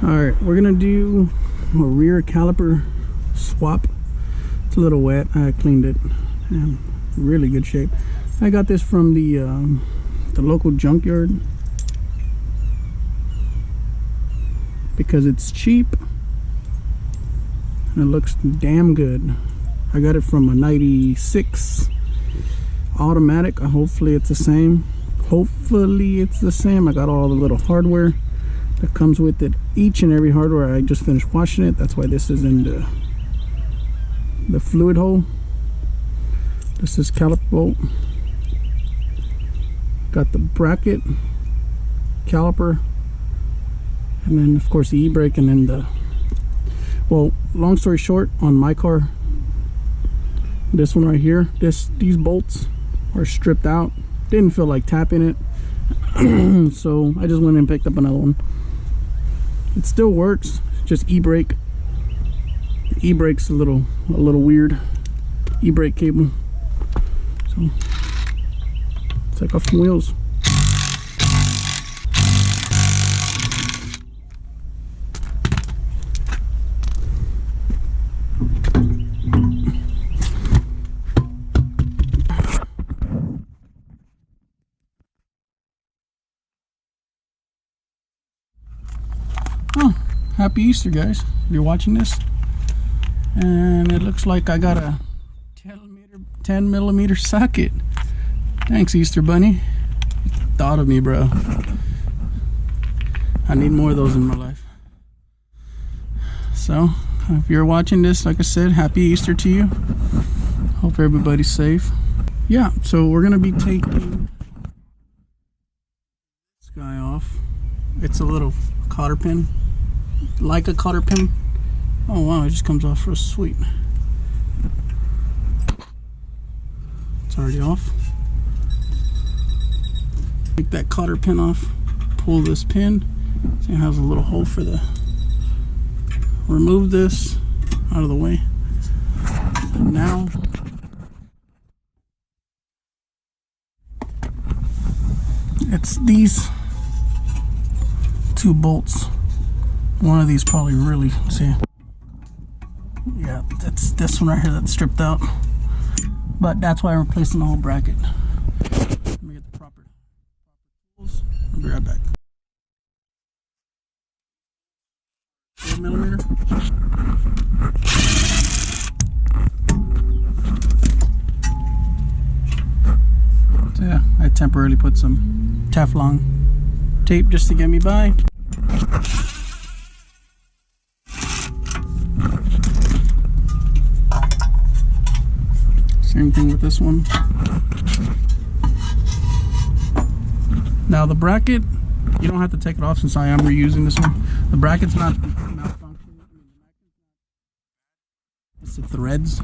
Alright, we're gonna do a rear caliper swap. It's a little wet. I cleaned it in really good shape. I got this from the local junkyard because it's cheap and it looks damn good. I got it from a 96 automatic. Hopefully it's the same. I got all the little hardware that comes with it, each and every hardware. I just finished washing it. That's why this is in the fluid hole. This is caliper bolt. Got the bracket, caliper, and then of course the e-brake, and then the, well, long story short, on my car, this one right here, these bolts are stripped out. Didn't feel like tapping it. So I just went and picked up another one. It still works, just e-brake. E-brake's a little weird. E-brake cable. So take off some wheels. Oh, happy Easter, guys, if you're watching this. And it looks like I got a 10 millimeter socket. Thanks, Easter Bunny. You thought of me, bro. I need more of those in my life. So if you're watching this, like I said, happy Easter to you. Hope everybody's safe. Yeah, so we're gonna be taking this guy off. It's a little cotter pin, like a cotter pin. Oh wow, it just comes off real sweet. It's already off. Take that cotter pin off, pull this pin. See, it has a little hole for the, remove this out of the way. And now it's these two bolts. One of these probably really, see, yeah, that's this one right here that's stripped out, but that's why I'm replacing the whole bracket. Let me get the proper tools. I'll be right back. 4 millimeter. So yeah, I temporarily put some Teflon tape just to get me by. Same thing with this one. Now the bracket, you don't have to take it off since I am reusing this one. The bracket's not malfunctioning. It's the threads.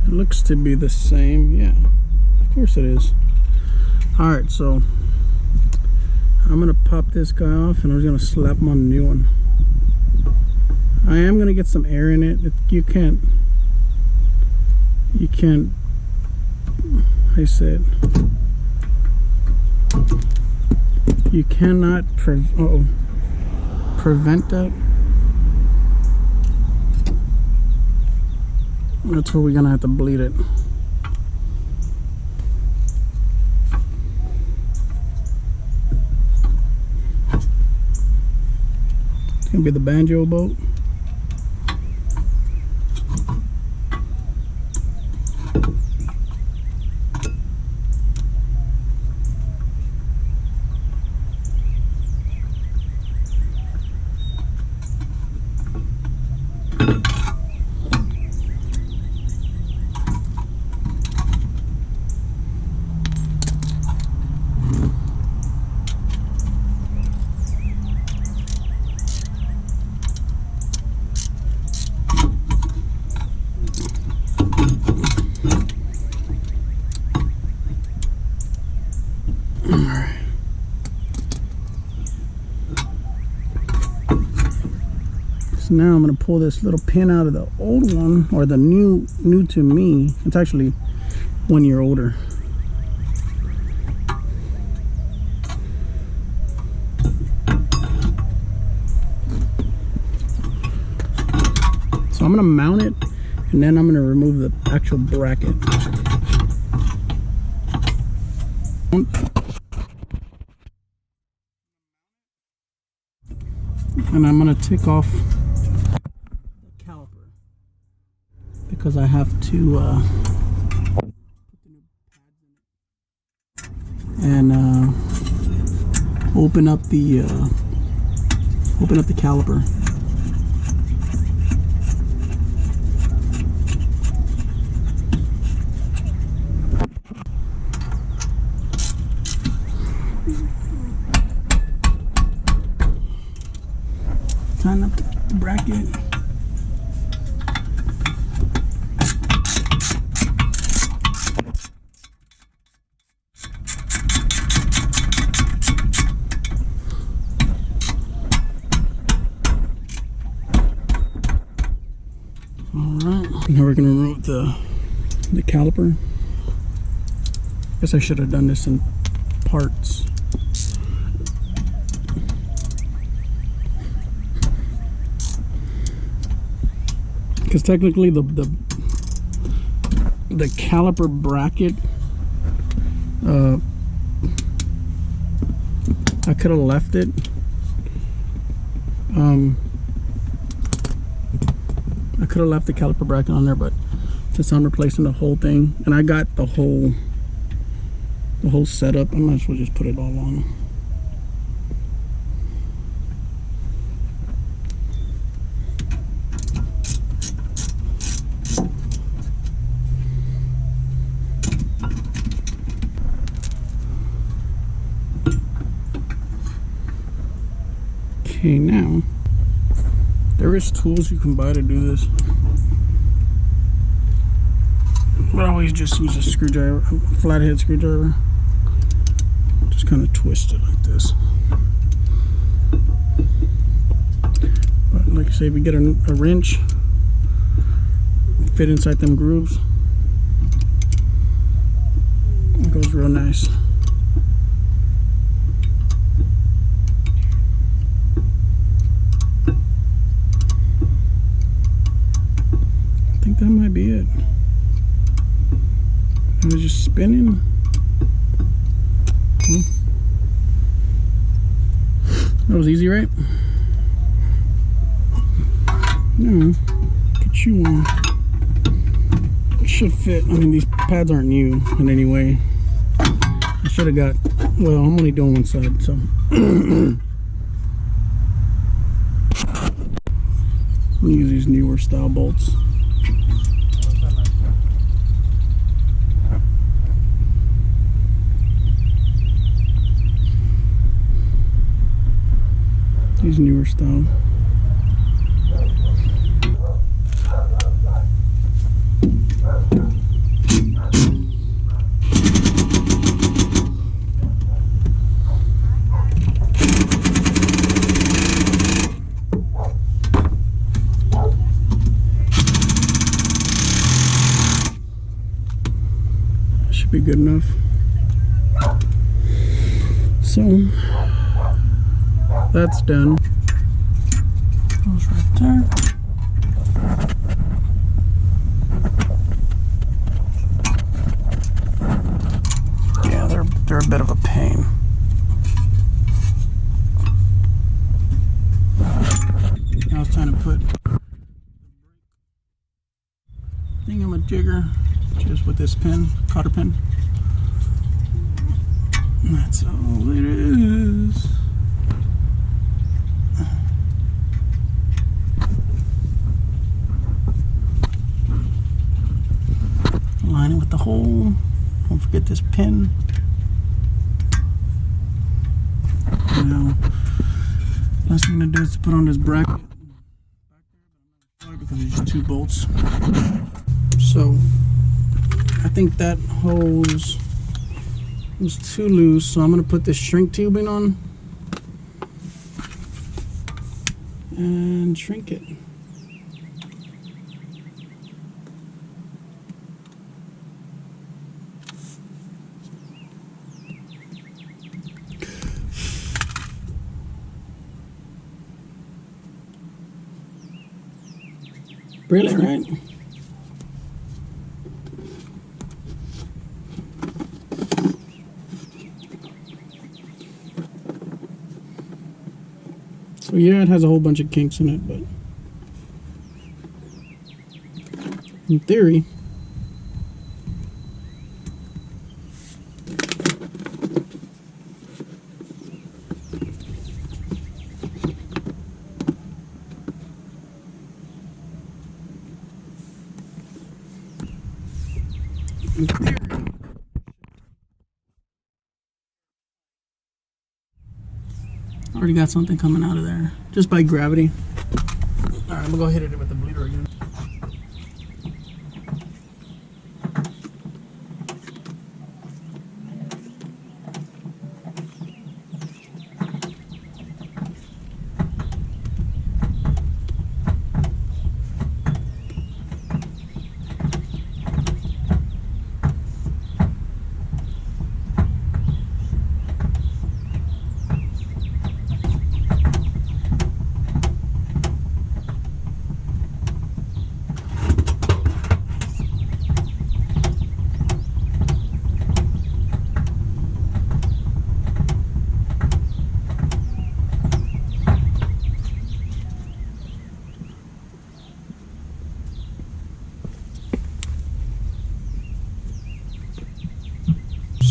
Looks to be the same. Yeah, of course it is. All right, so I'm gonna pop this guy off and I'm just gonna slap him on a new one. I am gonna get some air in it. You can't I said you cannot prevent that. That's where we're gonna have to bleed it. It's gonna be the banjo bolt. So now I'm going to pull this little pin out of the old one, or the new to me. It's actually 1 year older. So I'm going to mount it, and then I'm going to remove the actual bracket. And I'm going to take off the caliper because I have to put the new pads in it and open up the caliper. Tighten up the bracket. Alright, now we're going to remove the caliper. I guess I should have done this in parts. Because technically the caliper bracket, I could have left it. I could have left the caliper bracket on there, but since I'm replacing the whole thing, and I got the whole setup, I might as well just put it all on. Okay, now there is tools you can buy to do this, but I always just use a screwdriver, a flathead screwdriver. Just kind of twist it like this. But like I say, if you get a wrench, fit inside them grooves, it goes real nice. I think that might be it. It was just spinning. Well, that was easy, right? Yeah, get you one. It should fit. I mean, these pads aren't new in any way. I should have got, well, I'm only doing one side, so. I'm gonna use these newer style bolts. These newer style. Should be good enough. So that's done. Goes right there. Yeah, they're a bit of a pain. Now it's time to put thingamajigger just with this pin, cotter pin. And that's all it is. Line it with the hole. Don't forget this pin. Now, last thing I'm gonna do is to put on this bracket because it's just 2 bolts. So I think that hose was too loose, so I'm gonna put this shrink tubing on, and shrink it. Brilliant, right? So yeah, it has a whole bunch of kinks in it, but in theory, already got something coming out of there just by gravity. All right, I'm gonna go hit it with the bleeder again.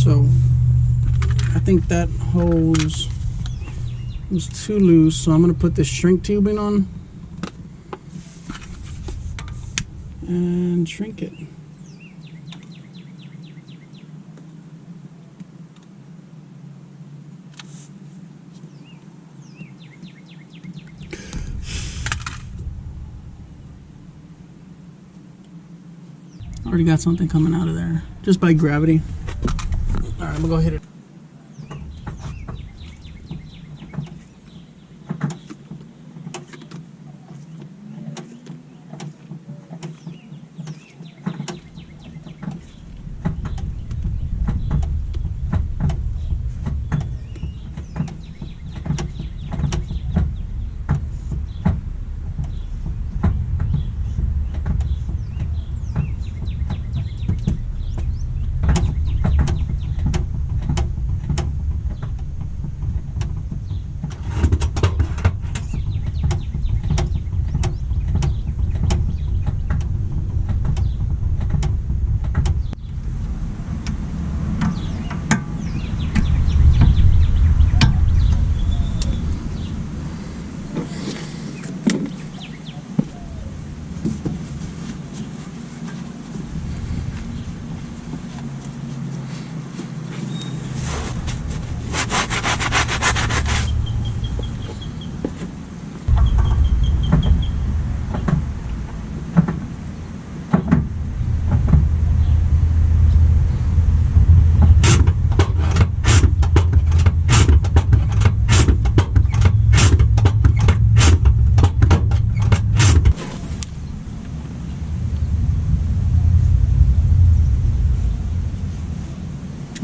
So I think that hose was too loose, so I'm going to put this shrink tubing on and shrink it. Already got something coming out of there just by gravity. All right, I'm gonna go hit it.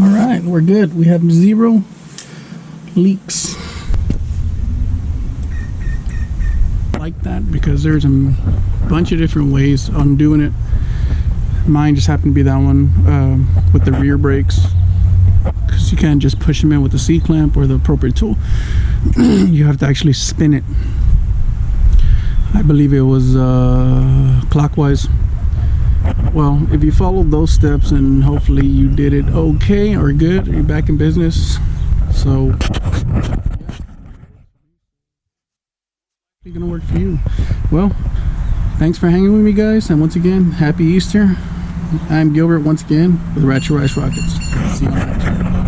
All right, we're good. We have 0 leaks. Like that because there's a bunch of different ways on doing it. Mine just happened to be that one with the rear brakes, because you can't just push them in with the C-clamp or the appropriate tool. You have to actually spin it. I believe it was clockwise. Well, if you followed those steps, and hopefully you did it okay or good, you're back in business. So it's gonna work for you. Well, thanks for hanging with me, guys, and once again, happy Easter. I'm Gilbert once again with Ratchet Rice Rockets. See you next time.